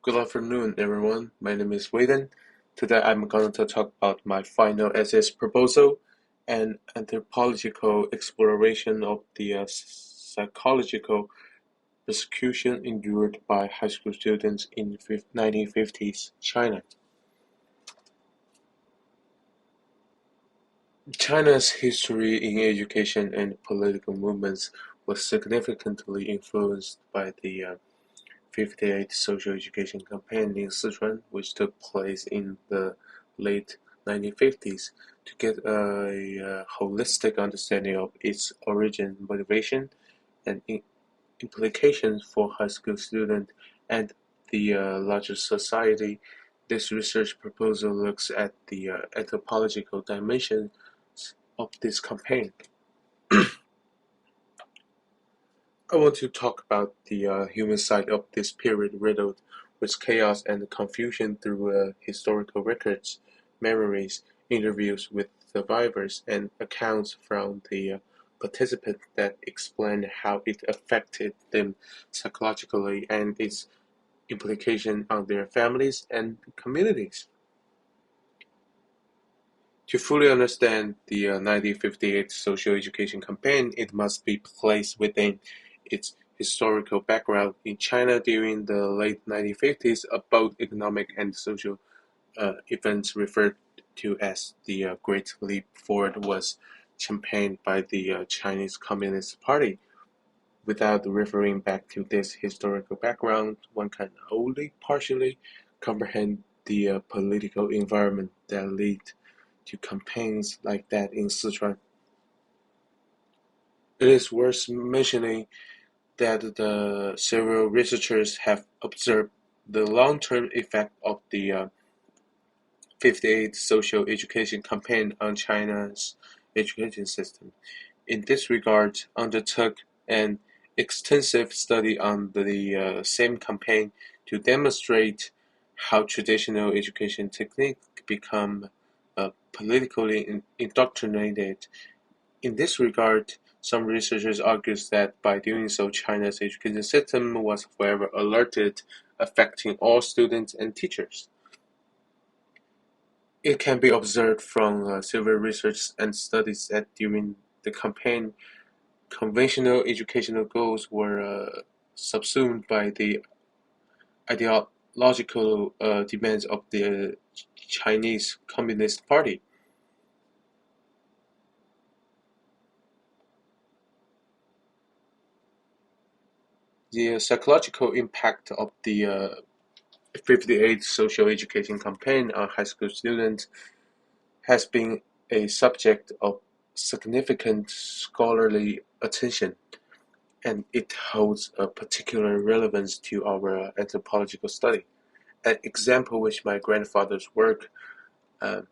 Good afternoon, everyone. My name is Weidan. Today I'm going to talk about my final essay's proposal, an anthropological exploration of the psychological persecution endured by high school students in 1950s China. China's history in education and political movements was significantly influenced by the 58 social education campaign in Sichuan, which took place in the late 1950s. To get a holistic understanding of its origin, motivation, and implications for high school students and the larger society, this research proposal looks at the anthropological dimensions of this campaign. I want to talk about the human side of this period riddled with chaos and confusion through historical records, memories, interviews with survivors, and accounts from the participants that explain how it affected them psychologically and its implication on their families and communities. To fully understand the 1958 social education campaign, it must be placed within its historical background. In China during the late 1950s, both economic and social events referred to as the Great Leap Forward was championed by the Chinese Communist Party. Without referring back to this historical background, one can only partially comprehend the political environment that led to campaigns like that in Sichuan. It is worth mentioning that the several researchers have observed the long-term effect of the 58 social education campaign on China's education system. In this regard, undertook an extensive study on the same campaign to demonstrate how traditional education techniques become politically indoctrinated. In this regard, some researchers argue that by doing so, China's education system was forever alerted, affecting all students and teachers. It can be observed from several research and studies that during the campaign, conventional educational goals were subsumed by the ideological demands of the Chinese Communist Party. The psychological impact of the 58 social education campaign on high school students has been a subject of significant scholarly attention, and it holds a particular relevance to our anthropological study. An example which my grandfather's work uh,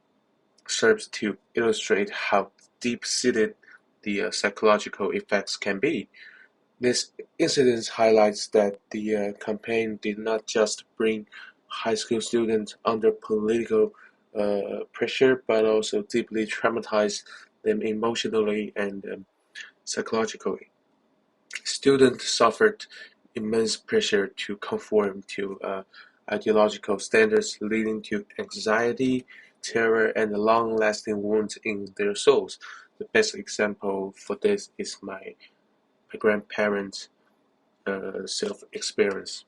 serves to illustrate how deep-seated the psychological effects can be. This incident highlights that the campaign did not just bring high school students under political pressure, but also deeply traumatized them emotionally and psychologically. Students suffered immense pressure to conform to ideological standards, leading to anxiety, terror, and long-lasting wounds in their souls. The best example for this is my grandparents' self-experience.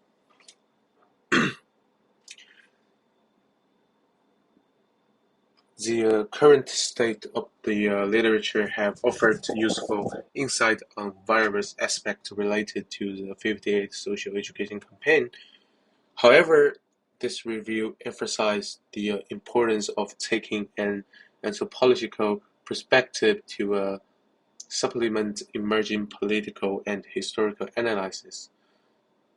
The current state of the literature have offered useful insight on various aspects related to the 58 social education campaign. However, this review emphasized the importance of taking an anthropological perspective to supplement emerging political and historical analysis.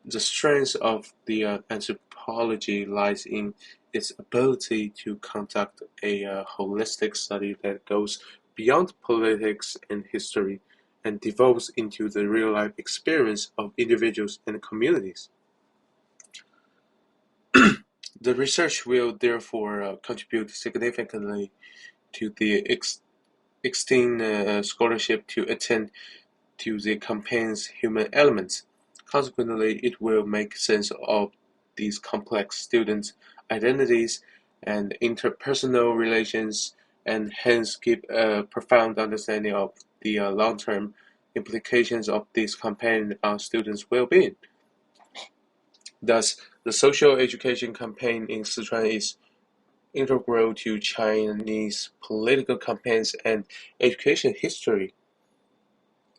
The strength of the anthropology lies in its ability to conduct a holistic study that goes beyond politics and history and devolves into the real-life experience of individuals and communities. The research will therefore contribute significantly to the extant scholarship to attend to the campaign's human elements. Consequently, it will make sense of these complex student identities and interpersonal relations, and hence give a profound understanding of the long-term implications of this campaign on students' well-being. Thus, the social education campaign in Sichuan is integral to Chinese political campaigns and education history.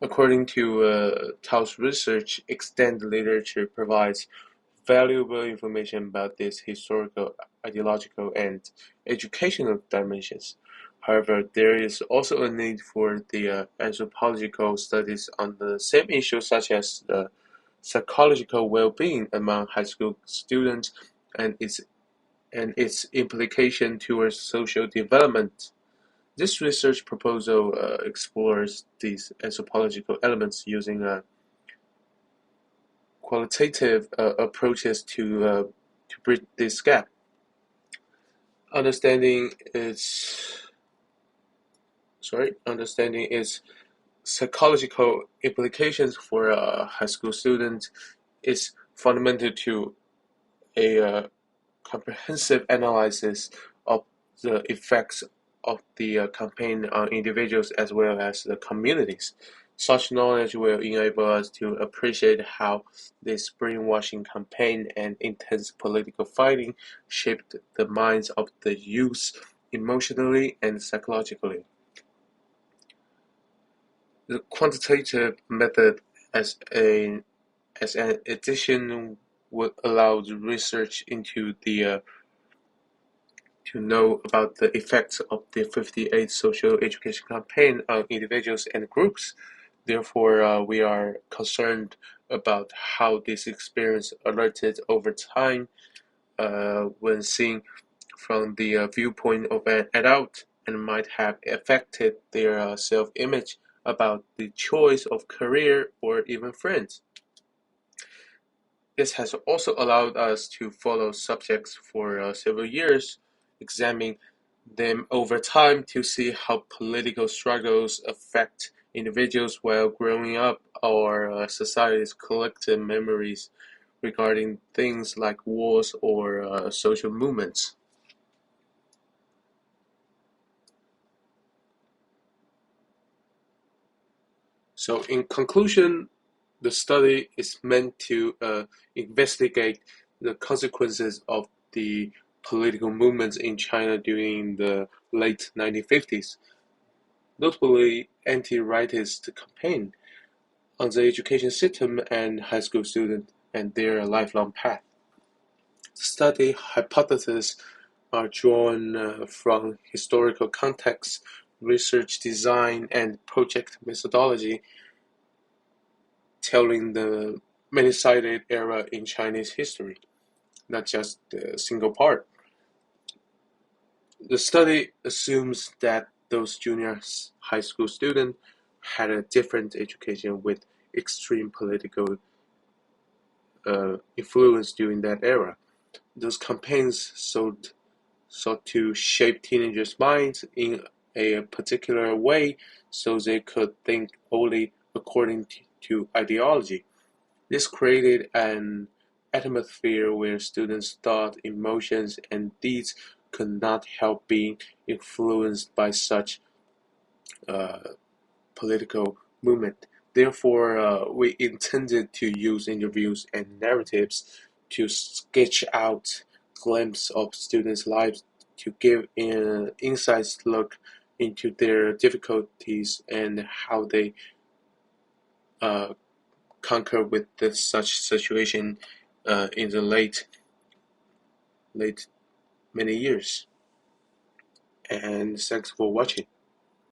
According to Tao's research, extant literature provides valuable information about these historical, ideological, and educational dimensions. However, there is also a need for the anthropological studies on the same issues, such as the psychological well-being among high school students and its implication towards social development. This research proposal explores these anthropological elements using qualitative approaches to bridge this gap. Understanding its understanding its psychological implications for a high school student is fundamental to a comprehensive analysis of the effects of the campaign on individuals as well as the communities. Such knowledge will enable us to appreciate how this brainwashing campaign and intense political fighting shaped the minds of the youth emotionally and psychologically. The quantitative method as an addition would allow the research into the to know about the effects of the 58 social education campaign on individuals and groups. Therefore, we are concerned about how this experience alerted over time when seen from the viewpoint of an adult and might have affected their self-image about the choice of career or even friends. This has also allowed us to follow subjects for several years, examining them over time to see how political struggles affect individuals while growing up or society's collective memories regarding things like wars or social movements. So, in conclusion, the study is meant to investigate the consequences of the political movements in China during the late 1950s, notably anti-rightist campaign on the education system and high school students and their lifelong path. The study hypotheses are drawn from historical context, research design, and project methodology, telling the many-sided era in Chinese history, not just a single part. The study assumes that those junior high school students had a different education with extreme political influence during that era. Those campaigns sought to shape teenagers' minds in a particular way so they could think only according to ideology. This created an atmosphere where students' thought, emotions, and deeds could not help being influenced by such uh, political movement. Therefore, we intended to use interviews and narratives to sketch out glimpses of students' lives to give an insight look into their difficulties and how they uh, conquer with such situation in the late many years. And thanks for watching.